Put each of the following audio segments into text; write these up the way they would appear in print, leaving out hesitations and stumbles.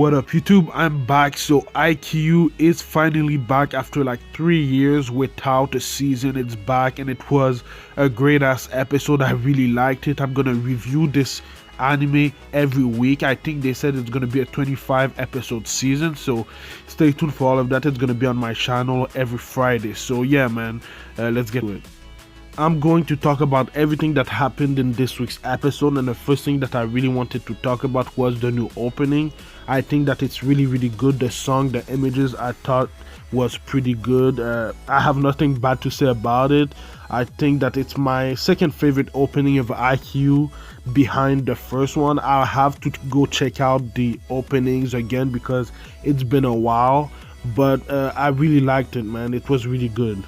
What up YouTube, I'm back. So Haikyu is finally back after like 3 years without a season. It's back and it was a great ass episode. I really liked it. I'm gonna review this anime every week. I think they said it's gonna be a 25 episode season, so stay tuned for all of that. It's gonna be on my channel every Friday. So yeah man, let's get to it. I'm going to talk about everything that happened in this week's episode, and the first thing that I really wanted to talk about was the new opening. I think that it's really good. The song, the images, I thought was pretty good. I have nothing bad to say about it. I think that it's my second favorite opening of Haikyu behind the first one. I'll have to go check out the openings again because it's been a while, but I really liked it, man. It was really good.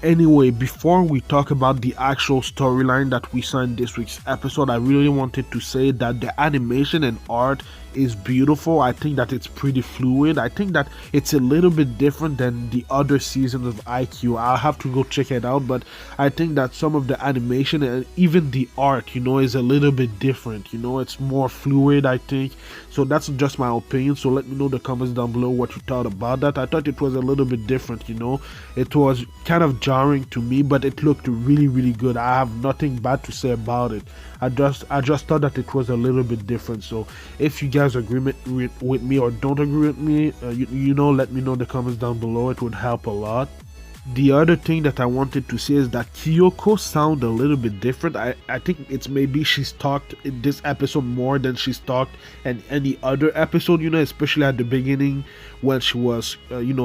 Anyway, before we talk about the actual storyline that we saw in this week's episode, I really wanted to say that the animation and art is beautiful. I think that it's pretty fluid. I think that it's a little bit different than the other seasons of Haikyu. I'll have to go check it out, but I think that some of the animation and even the art, is a little bit different. It's more fluid, I think. So that's just my opinion. So let me know in the comments down below what you thought about that. I thought it was a little bit different, It was kind of jarring to me, but it looked really good. I have nothing bad to say about it. I just thought that it was a little bit different. So if you guys agree with me or don't agree with me, let me know in the comments down below. It would help a lot. The other thing that I wanted to say is that Kyoko sound a little bit different. I think it's maybe she's talked in this episode more than she's talked in any other episode, especially at the beginning when she was,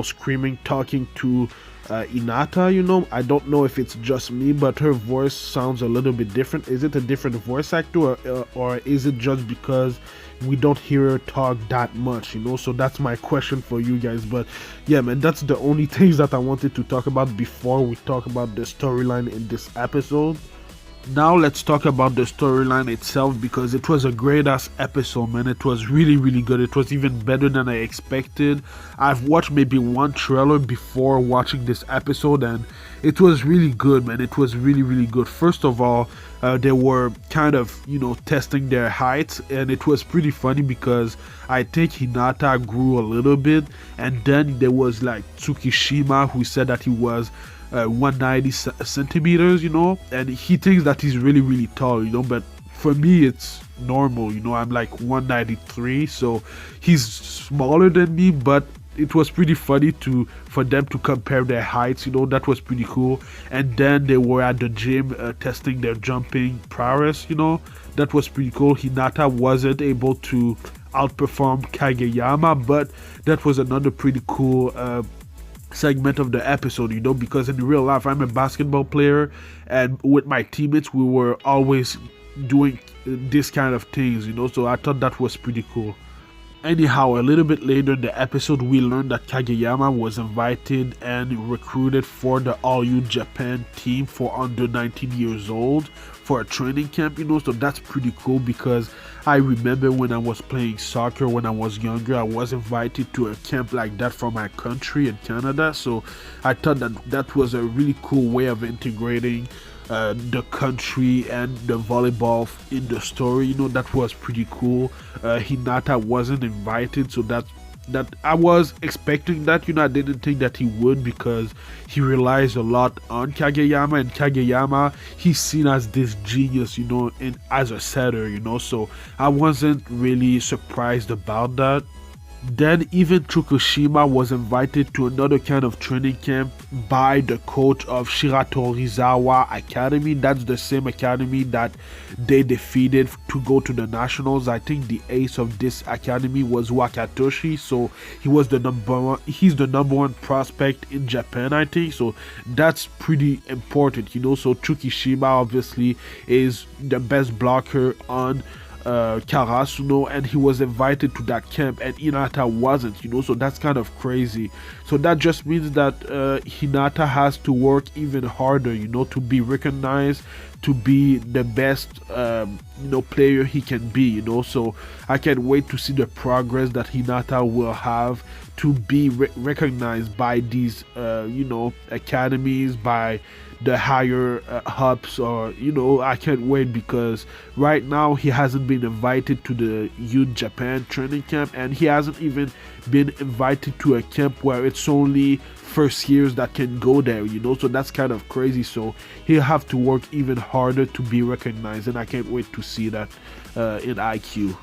screaming, talking to Hinata. I don't know if it's just me, but her voice sounds a little bit different. Is it a different voice actor, or is it just because we don't hear her talk that much, So that's my question for you guys. But yeah man, that's the only things that I wanted to talk about before we talk about the storyline in this episode. Now let's talk about the storyline itself, because it was a great ass episode, man. It was really good. It was even better than I expected. I've watched maybe one trailer before watching this episode, and it was really good, man. It was really good. First of all, they were kind of testing their heights, and it was pretty funny because I think Hinata grew a little bit, and then there was like Tsukishima, who said that he was 190 centimeters, and he thinks that he's really tall, but for me it's normal, I'm like 193, so he's smaller than me. But it was pretty funny for them to compare their heights, that was pretty cool. And then they were at the gym testing their jumping prowess, that was pretty cool. Hinata wasn't able to outperform Kageyama, but that was another pretty cool segment of the episode, because in real life I'm a basketball player, and with my teammates we were always doing this kind of things, so I thought that was pretty cool. Anyhow, a little bit later in the episode, we learned that Kageyama was invited and recruited for the All-U Japan team for under 19 years old for a training camp, so that's pretty cool, because I remember when I was playing soccer when I was younger, I was invited to a camp like that from my country in Canada, so I thought that was a really cool way of integrating the country and the volleyball in the story, that was pretty cool. Hinata wasn't invited, so that I was expecting that, I didn't think that he would, because he relies a lot on Kageyama, and Kageyama, he's seen as this genius, as a setter, so I wasn't really surprised about that. Then even Tsukushima was invited to another kind of training camp by the coach of Shiratorizawa Academy. That's the same academy that they defeated to go to the nationals. I think the ace of this academy was Wakatoshi, so he's the number one prospect in Japan, I think, so that's pretty important, so Tsukishima obviously is the best blocker on Karasuno, and he was invited to that camp and Hinata wasn't, so that's kind of crazy. So that just means that Hinata has to work even harder, to be recognized, to be the best player he can be, so I can't wait to see the progress that Hinata will have to be recognized by these academies, by the higher hubs, or I can't wait, because right now he hasn't been invited to the Youth Japan training camp, and he hasn't even been invited to a camp where it's only first years that can go there, so that's kind of crazy. So he'll have to work even harder to be recognized, and I can't wait to see that in Haikyu.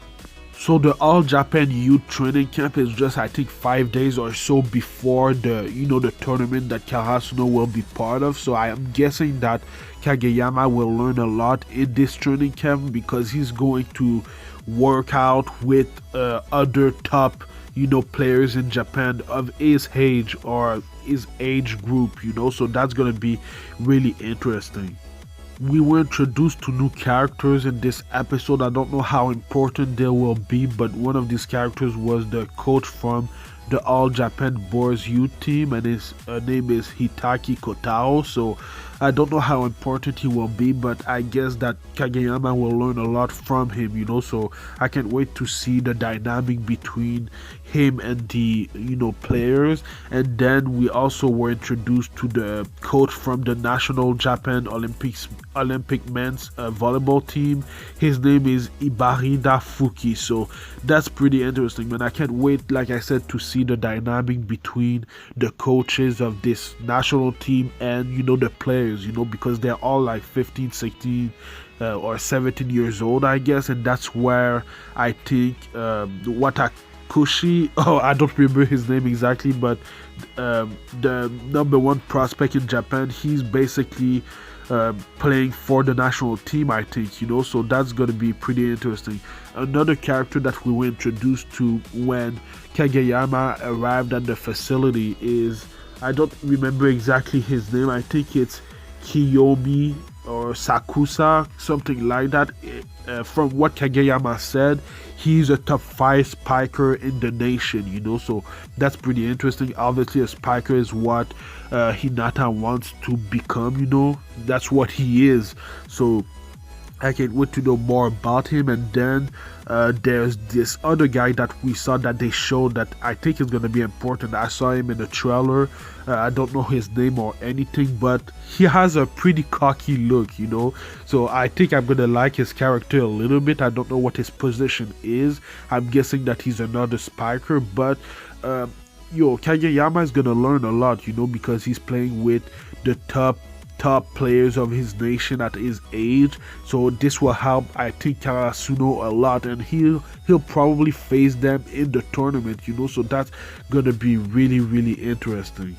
So the All Japan Youth Training Camp is just, I think, 5 days or so before the tournament that Karasuno will be part of. So I am guessing that Kageyama will learn a lot in this training camp, because he's going to work out with other top players in Japan of his age or his age group, so that's gonna be really interesting. We were introduced to new characters in this episode. I don't know how important they will be, but one of these characters was the coach from the All Japan Boys Youth team, and his name is Hitaki Kotaro. So I don't know how important he will be, but I guess that Kageyama will learn a lot from him, so I can't wait to see the dynamic between him and the players. And then we also were introduced to the coach from the National Japan Olympic men's volleyball team. His name is Ibarida Fuki. So that's pretty interesting, man. I can't wait, like I said, to see the dynamic between the coaches of this national team and the players, because they're all like 15, 16 or 17 years old, I guess. And that's where I think Watakushi, I don't remember his name exactly, but the number one prospect in Japan, he's basically playing for the national team, I think, so that's going to be pretty interesting. Another character that we were introduced to when Kageyama arrived at the facility is, I don't remember exactly his name, I think it's Kiyomi or Sakusa, something like that. From what Kageyama said, he's a top 5 spiker in the nation, so that's pretty interesting. Obviously, a spiker is what Hinata wants to become, that's what he is. So I can't wait to know more about him. And then there's this other guy that we saw that they showed that I think is going to be important. I saw him in the trailer. I don't know his name or anything, but he has a pretty cocky look, so I think I'm going to like his character a little bit. I don't know what his position is. I'm guessing that he's another spiker, but Kageyama is going to learn a lot, because he's playing with the top players of his nation at his age. So this will help, I think, Karasuno a lot, and he'll probably face them in the tournament, so that's gonna be really, really interesting.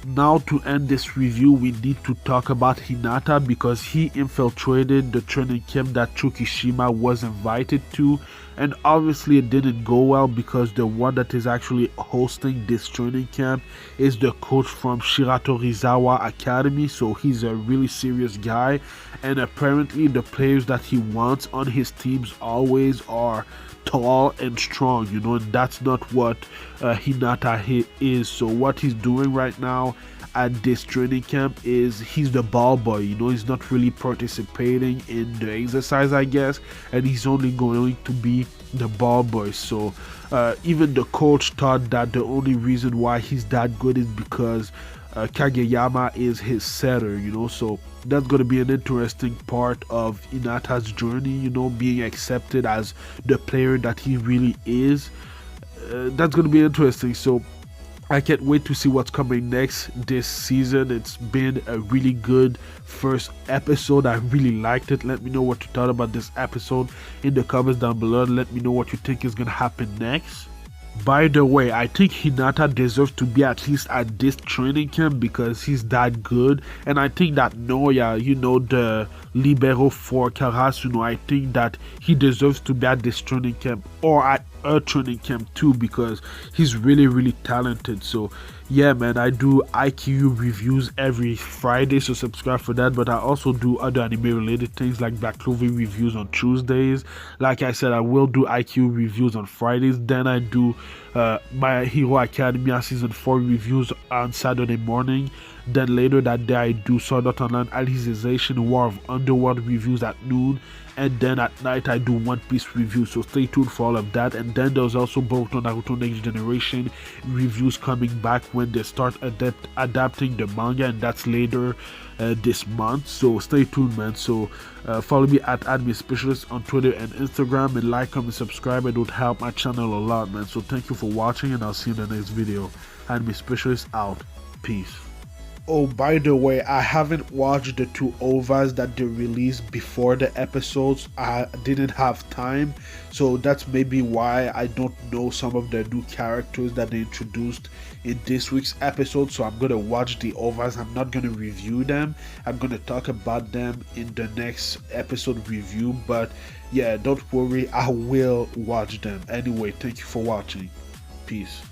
Now, to end this review, we need to talk about Hinata, because he infiltrated the training camp that Tsukishima was invited to, and obviously it didn't go well, because the one that is actually hosting this training camp is the coach from Shiratorizawa Academy. So he's a really serious guy, and apparently the players that he wants on his teams always are tall and strong, and that's not what Hinata is. So what he's doing right now at this training camp is he's the ball boy, he's not really participating in the exercise, I guess, and he's only going to be the ball boy. So even the coach thought that the only reason why he's that good is because Kageyama is his setter, so that's going to be an interesting part of Hinata's journey, being accepted as the player that he really is. That's going to be interesting. So I can't wait to see what's coming next this season. It's been a really good first episode. I really liked it. Let me know what you thought about this episode in the comments down below. Let me know what you think is going to happen next. By the way, I think Hinata deserves to be at least at this training camp, because he's that good. And I think that Noya, the libero for Karasuno, I think that he deserves to be at this training camp, or at a training camp too, because he's really, really talented. So yeah, man, I do Haikyu reviews every Friday, so subscribe for that. But I also do other anime related things like Black Clover reviews on Tuesdays. Like I said, I will do Haikyu reviews on Fridays. Then I do My Hero Academia season 4 reviews on Saturday morning. Then later that day I do Sword Art Online Alicization War of Underworld reviews at noon, and then at night I do One Piece reviews, so stay tuned for all of that. And then there's also Boruto Naruto Next Generation reviews coming back when they start adapting the manga, and that's later this month, so stay tuned, man. So follow me at Admin Specialist on Twitter and Instagram, and like, comment, subscribe. It would help my channel a lot, man. So thank you for watching, and I'll see you in the next video. Admin Specialist out. Peace. Oh, by the way, I haven't watched the two OVAs that they released before the episodes. I didn't have time, so that's maybe why I don't know some of the new characters that they introduced in this week's episode. So I'm gonna watch the OVAs. I'm not gonna review them. I'm gonna talk about them in the next episode review. But yeah, don't worry, I will watch them. Anyway, thank you for watching. Peace.